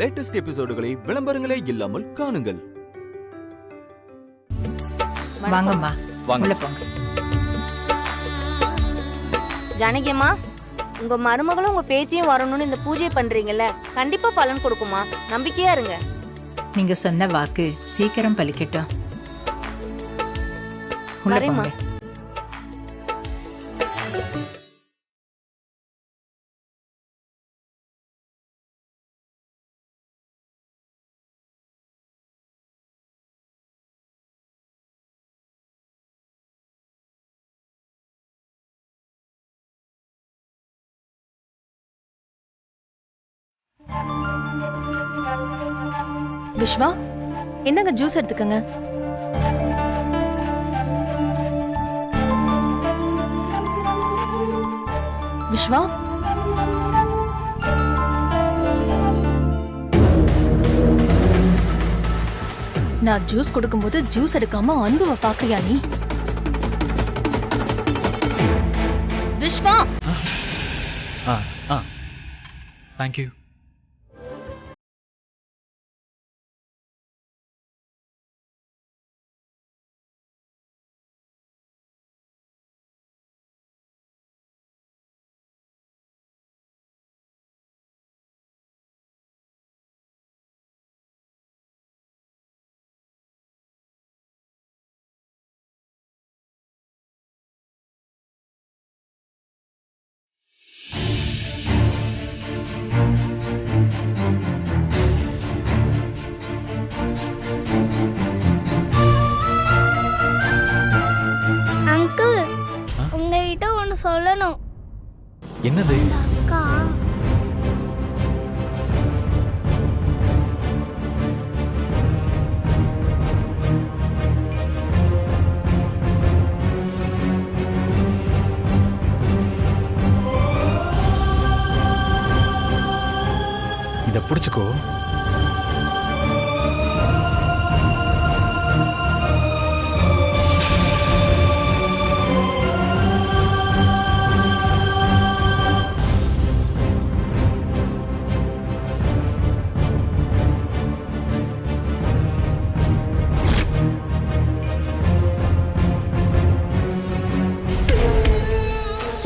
Latest எபிசோடுகளை விளம்பரங்களே இல்லாமல் காணுங்கள். வாங்கம்மா, வாங்க. போங்க. ஜானகியம்மா, உங்க மருமகளும் உங்க பேத்தியும் வரணும்னு இந்த பூஜை பண்றீங்கல்ல, கண்டிப்பா பலன் கொடுக்குமா, நம்பிக்கையா இருங்க. நீங்க சொன்ன வாக்கு சீக்கிரம் பலிக்கட்டும். உள்ள வரேம்மா. போங்க. விஸ்வா, என்னங்க ஜூஸ் எடுத்துக்கங்க. விஸ்வா, நான் ஜூஸ் கொடுக்கும்போது ஜூஸ் எடுக்காம அன்புவை பாக்கறியா நீ? Vishwa, thank you. அங்கிள், உங்ககிட்ட ஒன்னு சொல்லணும். என்னது? அக்கா இத புடிச்சுக்கோ.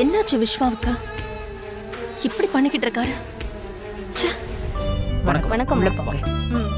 என்னாச்சு விஸ்வாவுக்கு? இப்படி பண்ணிக்கிட்டு இருக்காரு? ச்சே. வணக்கம். வணக்கம். உள்ள போங்க. ம்.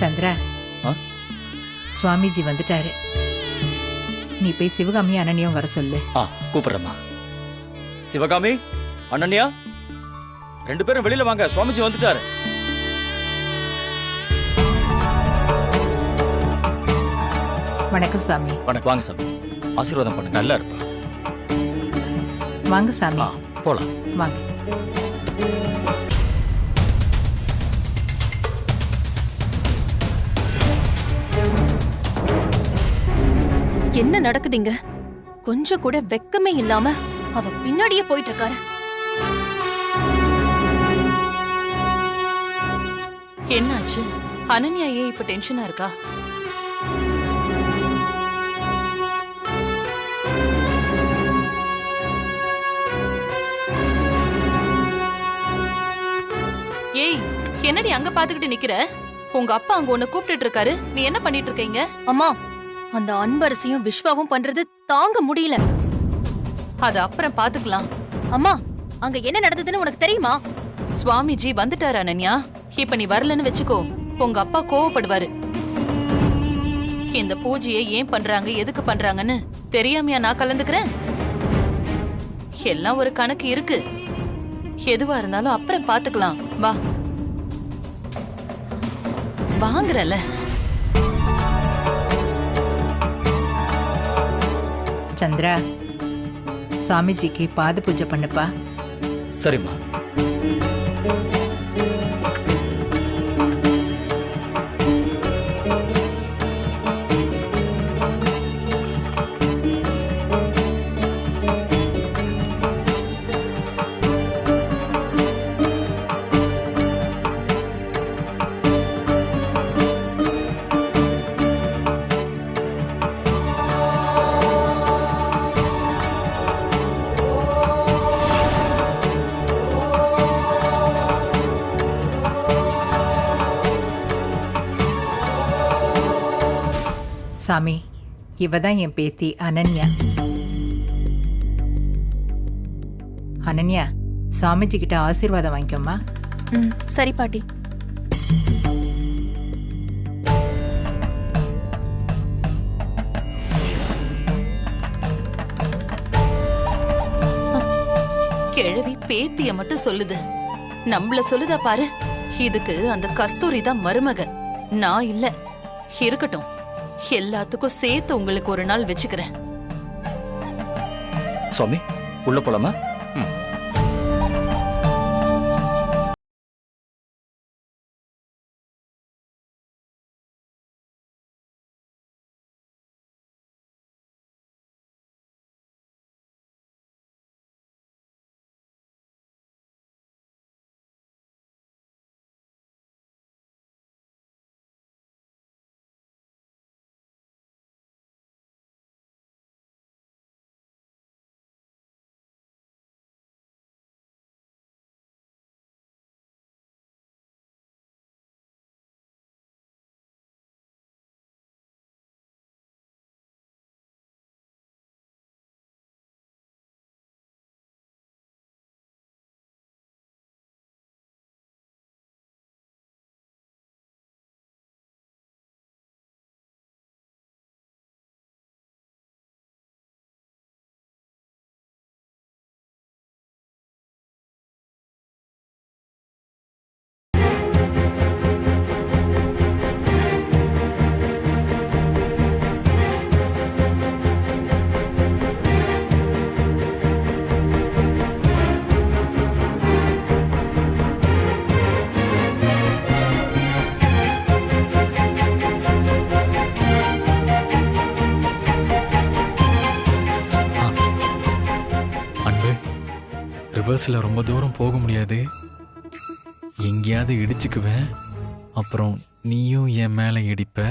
சந்திரா, சுவாமிஜி வந்துட்டாரு. நீ போய் சிவகாமி அனன்யாவும் வர சொல்லு. கூப்பிடுறேம்மா. சிவகாமி, அனன்யா, 2 பேரும் வெளியில வாங்க, சுவாமிஜி வந்துட்டாரு. வணக்கம் சாமி. வணக்கம். வாங்க சாமி, ஆசீர்வாதம் பண்ணுங்க. நல்லா இருப்பா. வாங்க சாமி. போலாம். வாங்க. என்ன நடக்குதுங்க? கொஞ்சம் கூட வெக்கமே இல்லாம அவ பின்னாடியே போயிட்டு இருக்காரு. என்னாச்சு? அனன்யா ஏன் இப்ப டென்ஷனா இருக்கா? ஏய், என்னடி அங்க பாத்துக்கிட்டு நிக்கிற? உங்க அப்பா அங்க உன்னை கூப்பிட்டு இருக்காரு. நீ என்ன பண்ணிட்டு இருக்கீங்க? அம்மா, அந்த அன்பரசியும் விஸ்வாவும் பண்றது தாங்க முடியல. அது அப்புறம் பாத்துக்கலாம். அம்மா, அங்க என்ன நடந்ததுன்னு உனக்கு தெரியுமா? சுவாமிஜி வந்துட்டாரு அனன்யா. இப்ப நீ வரலன்னு வெச்சுக்கோ, உங்க அப்பா கோவப்படுவாரு. இந்த பூஜையை ஏன் பண்றாங்க, எதுக்கு பண்றாங்கன்னு தெரியாமையா நான் கலந்துக்கிறேன்? எல்லாம் ஒரு கணக்கு இருக்கு. எதுவா இருந்தாலும் அப்புறம் பாத்துக்கலாம். வா, வாங்குறல. சந்திரா, சாமிஜிக்கு பாத பூஜை பண்ணுப்பா. சரிம்மா. சாமி, இவ தான் என் பேத்தி அனன்யா. அனன்யா, சாமிஜி கிட்ட ஆசீர்வாதம் வாங்கிக்கோமா. ம், சரி பாட்டி. கிழவி பேத்திய மட்டும் சொல்லுது, நம்மள சொல்லுதா பாரு. இதுக்கு அந்த கஸ்தூரி தான் மருமக, நான் இல்ல. இருக்கட்டும், எல்லாத்துக்கும் சேர்த்து உங்களுக்கு ஒரு நாள் வச்சுக்கிறேன். சுவாமி உள்ள போலாமா? ரிவர்ஸில் ரொம்ப தூரம் போக முடியாது, எங்கேயாவது இடிச்சுக்குவேன். அப்புறம் நீயும் என் மேலே இடிப்ப,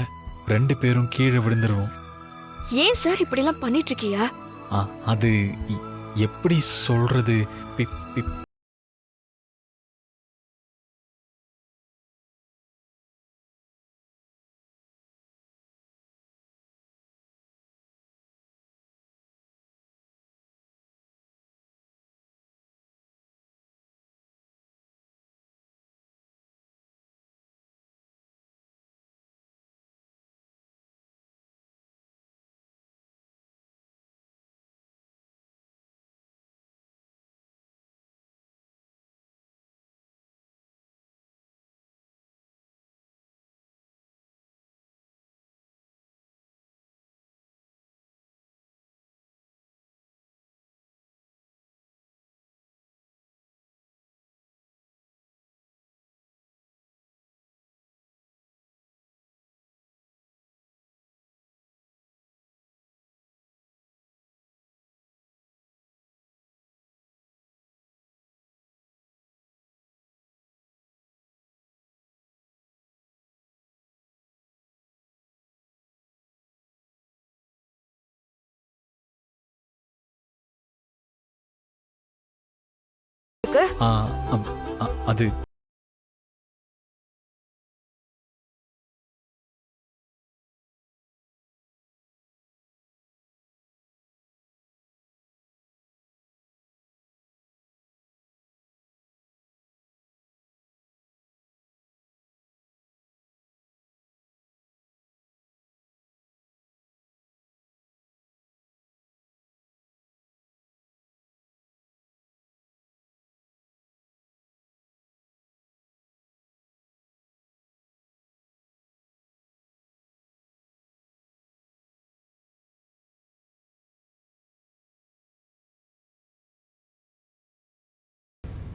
2 பேரும் கீழே விழுந்துருவோம். ஏன் சார் இப்படிலாம் பண்ணிட்டு இருக்கியா? அது எப்படி சொல்றது? அது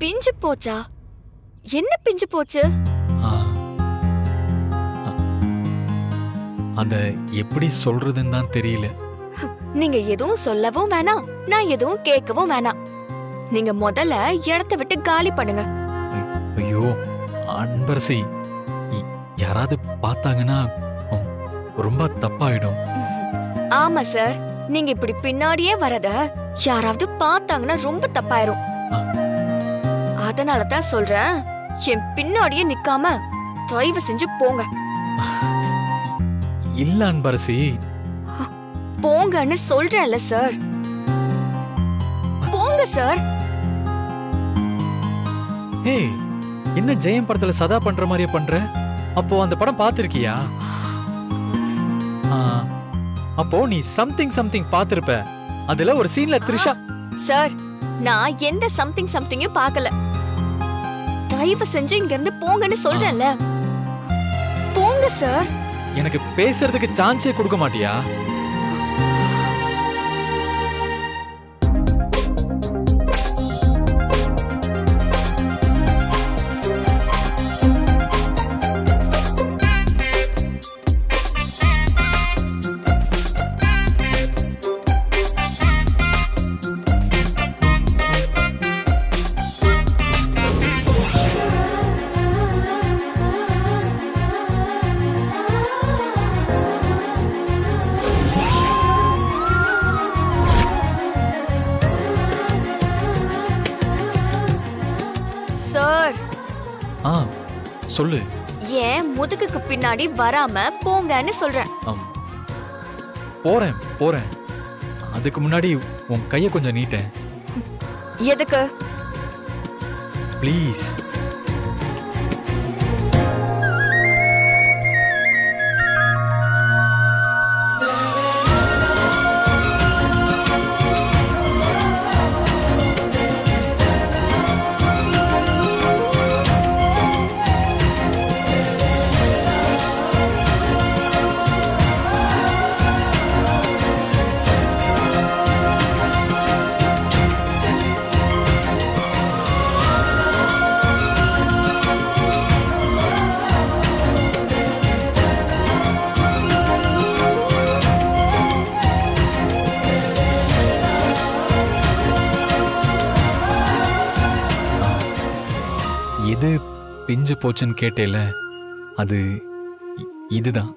பிஞ்சு போச்சா? என்ன பிஞ்சு போச்சு? அத எப்படி சொல்றதுன்னு தான் தெரியல. நீங்க எதுவும் சொல்லவும் வேணாம், நான் எதுவும் கேட்கவும் வேணாம். நீங்க முதல்ல இடத்தை விட்டு காலி பண்ணுங்க. ஐயோ அன்பரசி, யாராவது பார்த்தாங்கன்னா ரொம்ப தப்பாயிடும். ஆமா சார், நீங்க இப்படி பின்னாடியே வரத யாராவது பார்த்தாங்கன்னா ரொம்ப தப்பாயிரும். அதனாலதான் சொல்றேன், என் பின்னாடியே நிக்காம தயவு செஞ்சு போங்க. இல்ல அன்பரசி, போங்கன்னு சொல்றேன்ல சார். போங்க சார். ஏய், என்ன ஜெயம் படத்துல சதா பண்ற மாதிரியே பண்ற? அப்போ அந்த படம் பார்த்திருக்கியா? அப்போ நீ சம்திங் பார்த்திருப்ப. அதுல ஒரு சீன்ல த்ரிஷா. சார், நான் எந்த சம்திங்கும் பார்க்கல. தயவு செஞ்சு இங்க இருந்து போங்கன்னு சொல்றேன்ல. போங்க சார். எனக்கு பேசுறதுக்கு சான்ஸே கொடுக்க மாட்டியா? சொல்லு. ஏன் முதுகுக்கு பின்னாடி வராம போங்கன்னு சொல்றேன். போறேன். அதுக்கு முன்னாடி உன் கைய கொஞ்சம் நீட்டேன். எதுக்கு? ப்ளீஸ். எது பிஞ்சு போச்சுன்னு கேட்டேல, அது இதுதான்.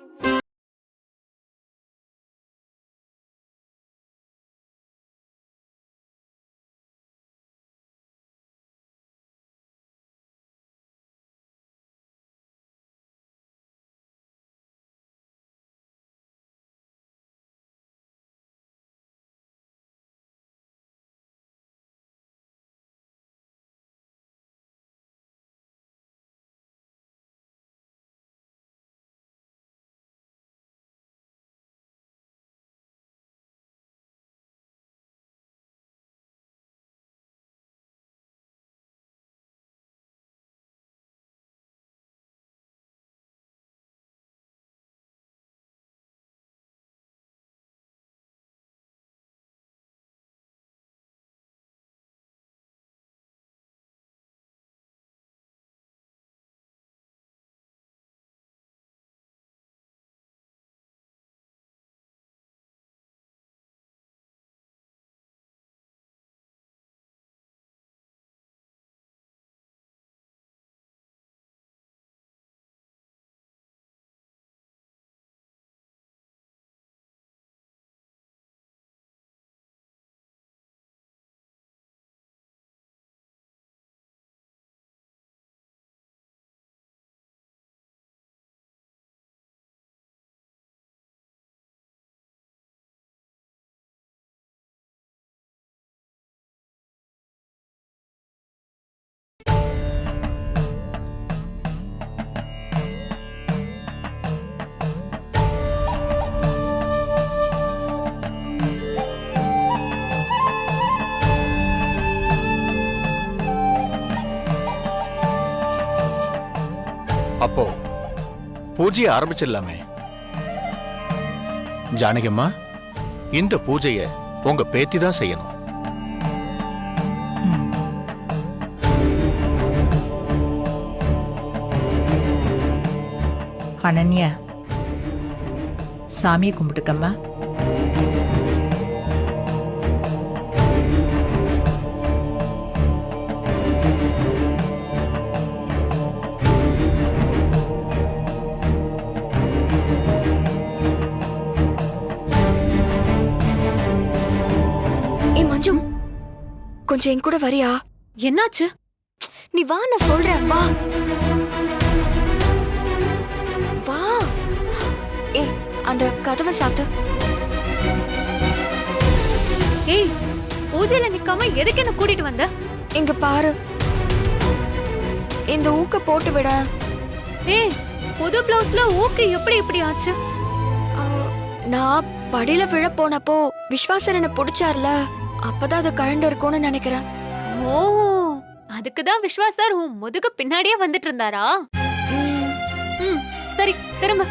அப்போ பூஜையை ஆரம்பிச்சிடலாமே. ஜானகியம்மா, இந்த பூஜையை உங்க பேத்தி தான் செய்யணும். அனன்யா, சாமியை கும்பிட்டுக்கம்மா. கொஞ்சம் என் கூட வரியா? என்னாச்சு? நீ வா, நான் சொல்றேன். வா வா. ஏ, அந்த கதவை சாத்து. பூஜையில நிக்காம எதுக்கு என்ன கூட்டிட்டு வந்த? இங்க பாரு, இந்த ஊக்க போட்டு விட. ஏய், புது பிளவுஸ்ல ஊக்கு எப்படி இப்படி ஆச்சு? நான் படியில விழ போனப்போ விஸ்வாசர் என்ன புடிச்சார்ல, அப்பதான் அது கழண்டு இருக்கும்னு நினைக்கிறேன். ஓ, அதுக்குதான் விஸ்வாசர் உன் முதுகு பின்னாடியே வந்துட்டு இருந்தாரா? சரி, திரும்ப.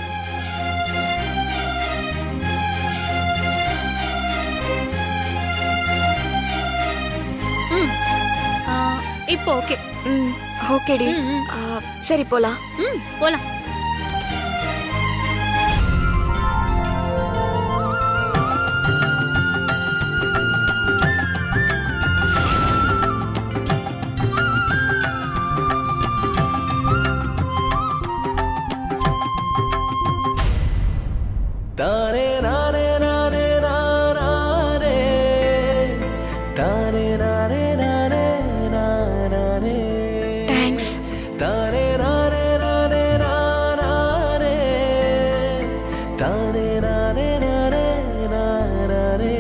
இப்போ ஓகே. ஓகேடி. சரி போலாம். போலாம். தானே நானே நானே நானே தானே நானே நானே நானே. தேங்க்ஸ். தானே நானே நானே நானே தானே நானே நானே நானே.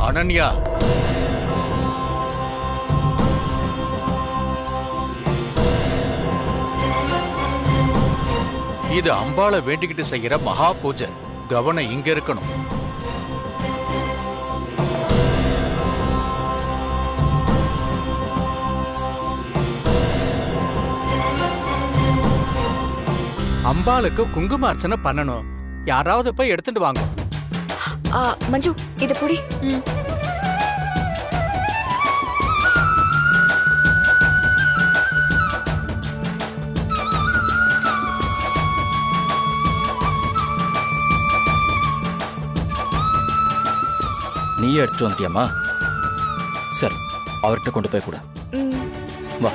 அனன்யா, இது அம்பாளை வேண்டிக்கிட்டு செய்யற மகா பூஜை. கவனம் இங்க இருக்கணும். அம்பாளுக்கு குங்கும அர்ச்சனை பண்ணணும். யாராவது போய் எடுத்துட்டு வாங்க. மஞ்சு, இத புடி. நீயே எடுத்துட்டு வந்துட்டியாமா? சரி, அவர்கிட்ட கொண்டு போய் கூட. வா.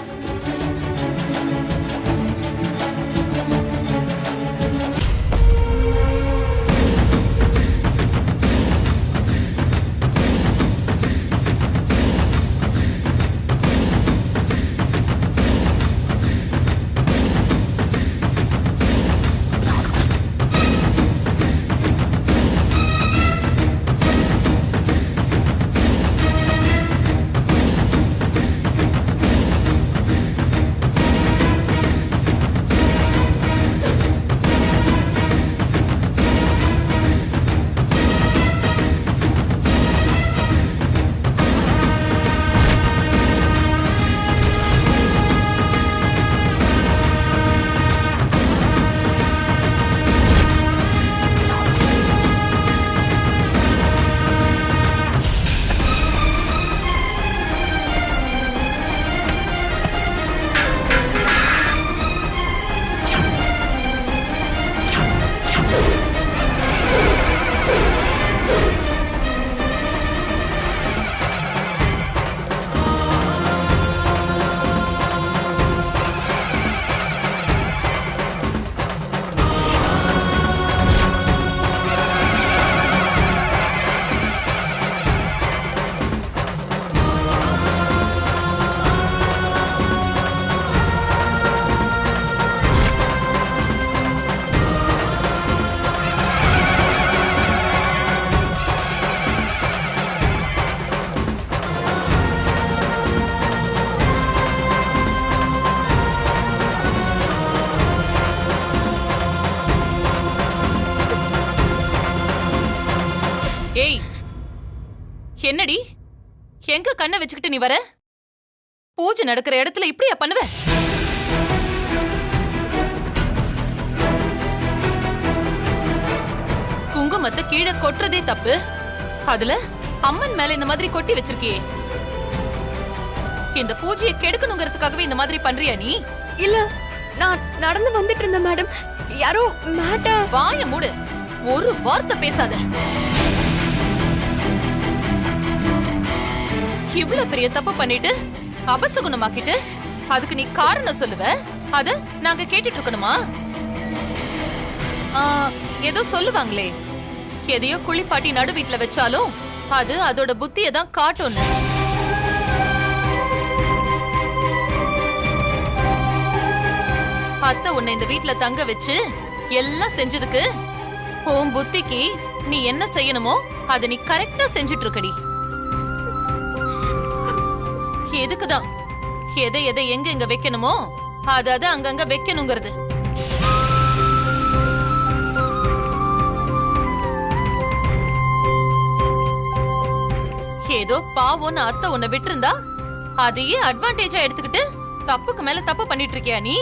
ஏய், என்னடி எங்க கண்ணை வச்சுக்கிட்டு நீ வர? பூஜை நடக்கிற இடத்துல இப்படியா பண்ணுவ? குங்குமத்தை கீழே கொட்டுறதே தப்பு. அதுல அம்மன் மேல இந்த மாதிரி கொட்டி வச்சிருக்கியே, இந்த பூஜையை கெடுக்கணுங்கிறதுக்காகவே இந்த மாதிரி பண்றியா நீ? இல்ல, நான் நடந்து வந்துட்டு இருந்தேன் மேடம். யாரோ மேட்ட. வாய மூடு, ஒரு வார்த்தை பேசாத. இவ்வளவு பெரிய தப்பு பண்ணிட்டு அபசகுணமாக்கிட்டு அதுக்கு நீ காரணம் சொல்லுவ, அத நாங்க கேட்டுட்டு இருக்கணுமா? ஏதோ சொல்லுவாங்களே, எதையோ குளிப்பாட்டி நடு வீட்டுல வச்சாலும் அது அதோட புத்தியை தான் காட்டும்னு. அத்தை உன்னை இந்த வீட்டுல தங்க வச்சு எல்லாம் செஞ்சதுக்கு உன் புத்திக்கு நீ என்ன செய்யணுமோ அதை நீ கரெக்டா செஞ்சுட்டு இருக்கடி. எதுக்குதான் எதை எதை எங்க எங்க வைக்கணுமோ அத அங்கங்க வைக்கணுங்கிறது. ஏதோ பாவம்னு அத்தை உன்னை விட்டுருந்தா அதையே அட்வான்டேஜா எடுத்துக்கிட்டு தப்புக்கு மேல தப்பு பண்ணிட்டு இருக்கியா நீ?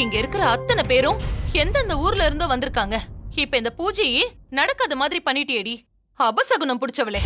இங்க இருக்கிற அத்தனை பேரும் எந்தெந்த ஊர்ல இருந்தோ வந்திருக்காங்க. இப்ப இந்த பூஜையே நடக்காத மாதிரி பண்ணிட்டியேடி, அபசகுணம் புடிச்சவளே.